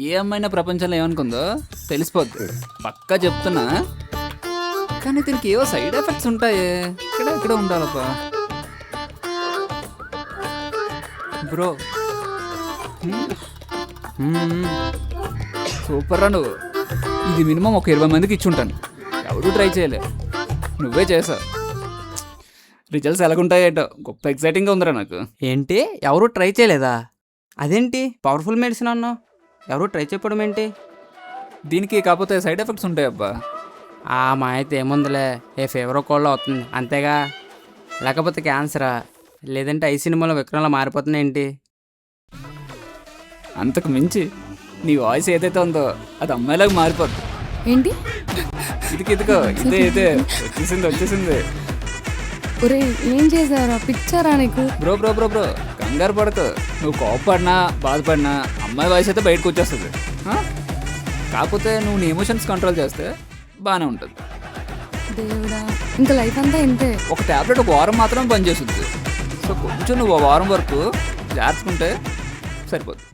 ఏ అమ్మాయినా ప్రపంచంలో ఏమనుకుందో తెలిసిపోద్ది. పక్కా చెప్తున్నా. కానీ దీనికి ఏవో సైడ్ ఎఫెక్ట్స్ ఉంటాయి. ఇక్కడ ఉండాలప్పా బ్రో. సూపర్ రా నువ్వు. ఇది మినిమం ఒక 20 మందికి ఇచ్చుంటాను. ఎవరు ట్రై చేయలే, నువ్వే చేసావు. రిజల్ట్స్ ఎలాగుంటాయేటో గొప్ప ఎక్సైటింగ్గా ఉందిరా నాకు. ఏంటి, ఎవరు ట్రై చేయలేదా? అదేంటి పవర్ఫుల్ మెడిసిన్ అన్నావు, ఎవరు ట్రై చెప్పడం ఏంటి? దీనికి కాకపోతే సైడ్ ఎఫెక్ట్స్ ఉంటాయి అబ్బా. మా అయితే ఏముందిలే, ఏ ఫీవర్ కోల్డ్ అవుతుంది అంతేగా. లేకపోతే క్యాన్సరా, లేదంటే ఐ సినిమాలో విక్రమంలా మారిపోతుంది ఏంటి? అంతకు మించి నీ వాయిస్ ఏదైతే ఉందో అది అమ్మాయిలాగా మారిపోద్ది. ఏంటి ఇదికిదికో ఇదే వచ్చేసింది. ఒరే ఏం చేశారా, పిక్చరా నీకు? బ్రో కంగారు పడకు. నువ్వు కోపపడినా బాధపడినా అమ్మాయి వాయిస్ అయితే బయటకు వచ్చేస్తుంది. కాకపోతే నువ్వు నీ ఎమోషన్స్ కంట్రోల్ చేస్తే బాగానే ఉంటుంది. దేవుడా, ఇంకా లైఫ్ అంతా ఇంతే. ఒక ట్యాబ్లెట్ ఒక వారం మాత్రమే పనిచేస్తుంది. సో కొంచెం నువ్వు వారం వరకు జాగ్రత్తకుంటే సరిపోతుంది.